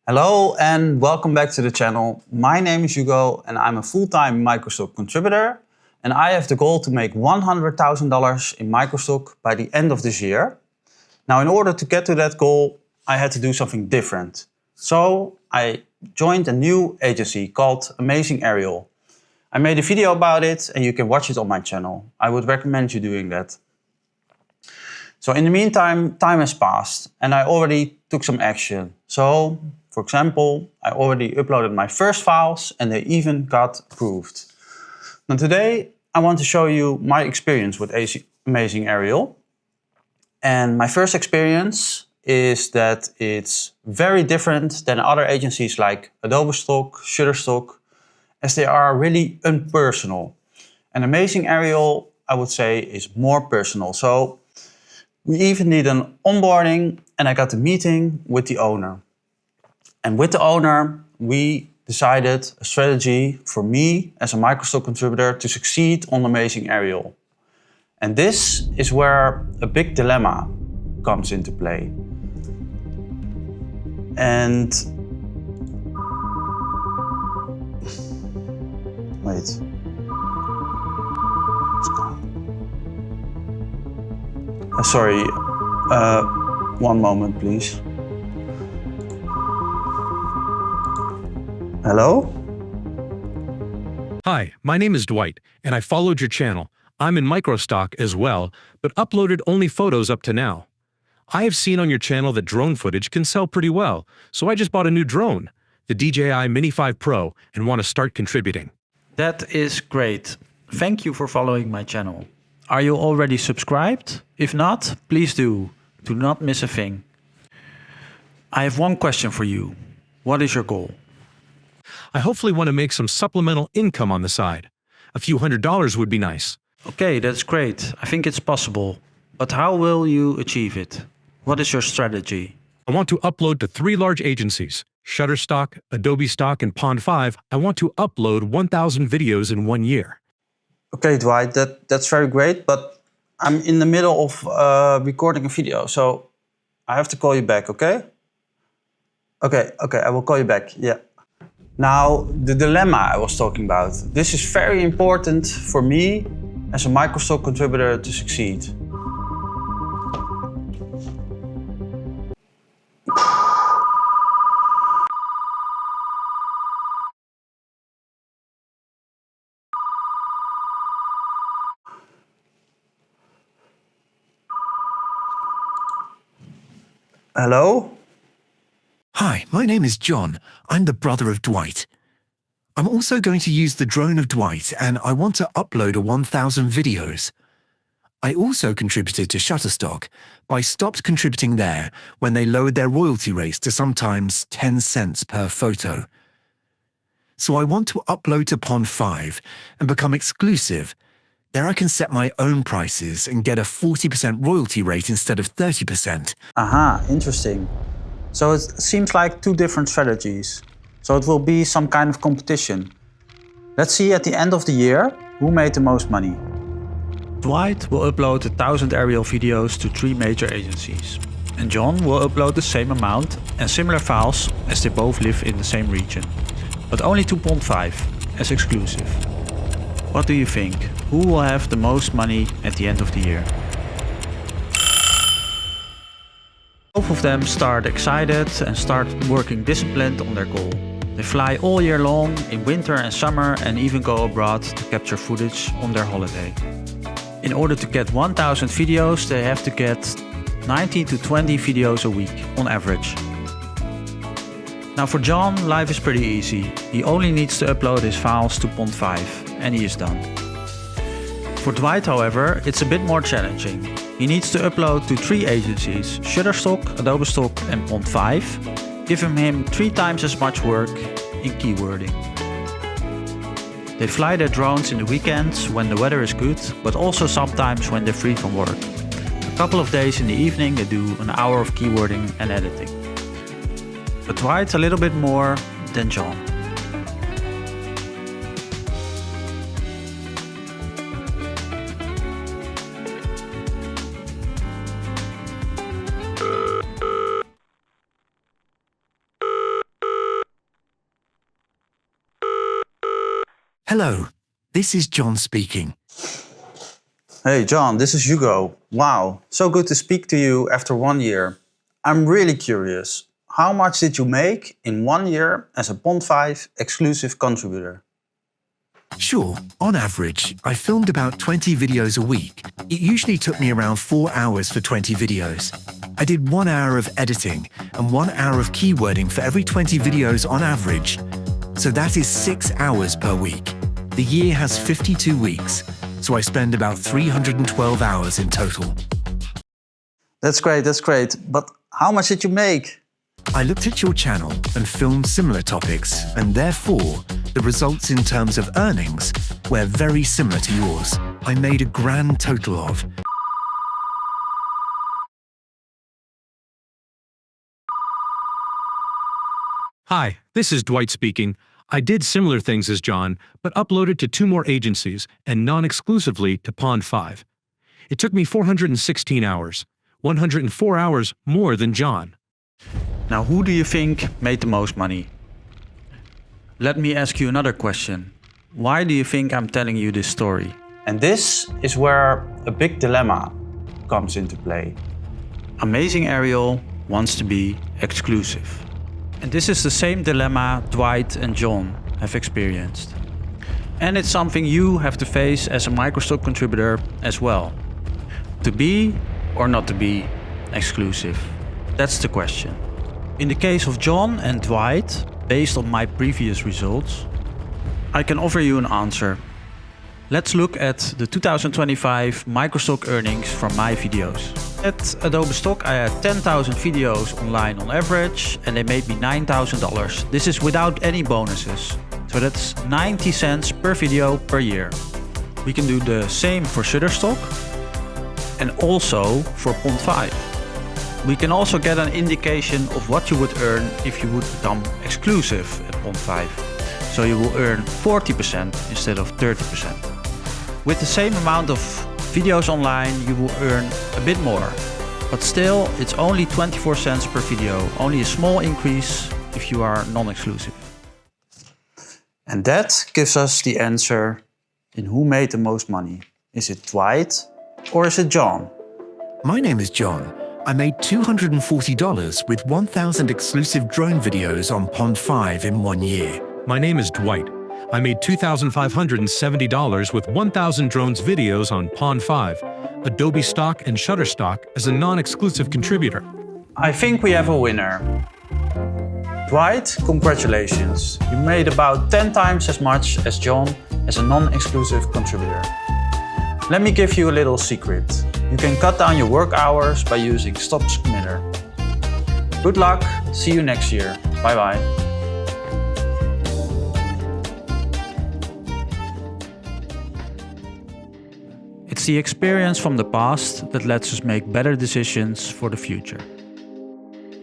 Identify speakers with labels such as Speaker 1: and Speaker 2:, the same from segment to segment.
Speaker 1: Hello and welcome back to the channel. My name is Hugo and I'm a full-time Microstock contributor and I have the goal to make $100,000 in Microstock by the end of this year. Now in order to get to that goal, I had to do something different. So I joined a new agency called Amazing Ariel. I made a video about it and you can watch it on my channel. I would recommend you doing that. So in the meantime, time has passed and I already took some action. So, for example, I already uploaded my first files and they even got approved. Now today, I want to show you my experience with Amazing Ariel. And my first experience is that it's very different than other agencies like Adobe Stock, Shutterstock, as they are really impersonal. And Amazing Ariel, I would say, is more personal. So we even need an onboarding and I got a meeting with the owner. And with the owner, we decided a strategy for me as a Microstock contributor to succeed on Amazing Ariel. And this is where a big dilemma comes into play. And wait. Sorry, one moment please. Hello?
Speaker 2: Hi, my name is Dwight, and I followed your channel. I'm in Microstock as well, but uploaded only photos up to now. I have seen on your channel that drone footage can sell pretty well, so I just bought a new drone, the DJI Mini 5 Pro, and want to start contributing.
Speaker 3: That is great. Thank you for following my channel. Are you already subscribed? If not, please do. Do not miss a thing. I have one question for you. What is your goal?
Speaker 2: I hopefully want to make some supplemental income on the side. A few $100s would be nice.
Speaker 3: Okay, that's great. I think it's possible. But how will you achieve it? What is your strategy?
Speaker 2: I want to upload to 3 large agencies, Shutterstock, Adobe Stock, and Pond5. I want to upload 1,000 videos in 1 year. Okay,
Speaker 1: Dwight, that's very great, but I'm in the middle of recording a video, so I have to call you back, okay? Okay, I will call you back, yeah. Now, the dilemma I was talking about. This is very important for me as a Microstock contributor to succeed. Hello?
Speaker 4: Hi, my name is John. I'm the brother of Dwight. I'm also going to use the drone of Dwight and I want to upload 1,000 videos. I also contributed to Shutterstock, but I stopped contributing there when they lowered their royalty rates to sometimes 10 cents per photo. So I want to upload to Pond5 and become exclusive. There I can set my own prices and get a 40% royalty rate instead of 30%.
Speaker 1: Aha, interesting. So it seems like 2 different strategies. So it will be some kind of competition. Let's see at the end of the year who made the most money.
Speaker 3: Dwight will upload 1,000 Ariel videos to 3 major agencies. And John will upload the same amount and similar files as they both live in the same region. But only to Pond5 as exclusive. What do you think? Who will have the most money at the end of the year? Both of them start excited and start working disciplined on their goal. They fly all year long, in winter and summer, and even go abroad to capture footage on their holiday. In order to get 1,000 videos, they have to get 19 to 20 videos a week, on average. Now for John, life is pretty easy. He only needs to upload his files to Pond5, and he is done. For Dwight, however, it's a bit more challenging. He needs to upload to 3 agencies, Shutterstock, Adobe Stock and Pond5, giving him 3 times as much work in keywording. They fly their drones in the weekends when the weather is good, but also sometimes when they're free from work. A couple of days in the evening they do an hour of keywording and editing. But Dwight's a little bit more than John.
Speaker 4: Hello, this is John speaking.
Speaker 1: Hey John, this is Hugo. Wow, so good to speak to you after 1 year. I'm really curious. How much did you make in 1 year as a Pond5 exclusive contributor?
Speaker 4: Sure, on average, I filmed about 20 videos a week. It usually took me around 4 hours for 20 videos. I did 1 hour of editing and 1 hour of keywording for every 20 videos on average. So that is 6 hours per week. The year has 52 weeks, so I spend about 312 hours in total.
Speaker 1: That's great. But how much did you make?
Speaker 4: I looked at your channel and filmed similar topics, and therefore, the results in terms of earnings were very similar to yours. I made a grand total of
Speaker 2: Hi, this is Dwight speaking. I did similar things as John, but uploaded to 2 more agencies and non-exclusively to Pond5. It took me 416 hours, 104 hours more than John.
Speaker 3: Now, who do you think made the most money? Let me ask you another question. Why do you think I'm telling you this story?
Speaker 1: And this is where a big dilemma comes into play.
Speaker 3: Amazing Ariel wants to be exclusive. And this is the same dilemma Dwight and John have experienced. And it's something you have to face as a Microstock contributor as well. To be or not to be exclusive? That's the question. In the case of John and Dwight, based on my previous results, I can offer you an answer. Let's look at the 2025 Microstock earnings from my videos. At Adobe Stock, I had 10,000 videos online on average, and they made me $9,000. This is without any bonuses. So that's 90 cents per video per year. We can do the same for Shutterstock and also for Pond5. We can also get an indication of what you would earn if you would become exclusive at Pond5. So you will earn 40% instead of 30%. With the same amount of videos online, you will earn a bit more. But still, it's only 24 cents per video, only a small increase if you are non-exclusive.
Speaker 1: And that gives us the answer in who made the most money. Is it Dwight or is it John?
Speaker 4: My name is John. I made $240 with 1,000 exclusive drone videos on Pond5 in 1 year.
Speaker 2: My name is Dwight. I made $2,570 with 1,000 drones videos on Pond5, Adobe Stock and Shutterstock as a non-exclusive contributor.
Speaker 1: I think we have a winner. Dwight, congratulations. You made about 10 times as much as John as a non-exclusive contributor. Let me give you a little secret. You can cut down your work hours by using StopSkmitter. Good luck, see you next year. Bye bye.
Speaker 3: It's the experience from the past that lets us make better decisions for the future.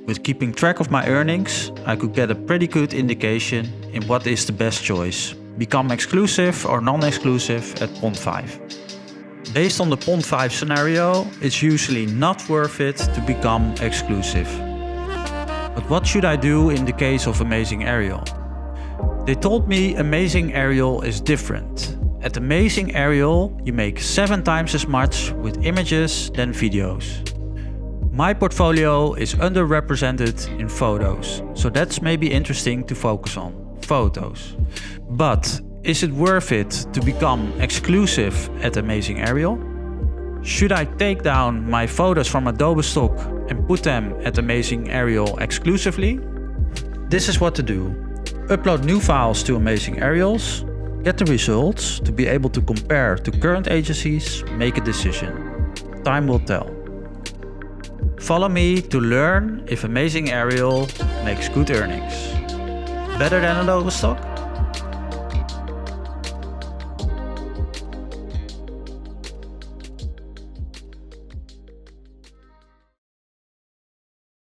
Speaker 3: With keeping track of my earnings, I could get a pretty good indication in what is the best choice. Become exclusive or non-exclusive at Pond5. Based on the Pond5 scenario, it's usually not worth it to become exclusive. But what should I do in the case of Amazing Ariel? They told me Amazing Ariel is different. At Amazing Ariel, you make 7 times as much with images than videos. My portfolio is underrepresented in photos, so that's maybe interesting to focus on, photos. But is it worth it to become exclusive at Amazing Ariel? Should I take down my photos from Adobe Stock and put them at Amazing Ariel exclusively? This is what to do. Upload new files to Amazing Ariels, get the results to be able to compare to current agencies, make a decision. Time will tell. Follow me to learn if Amazing Ariel makes good earnings. Better than Adobe Stock?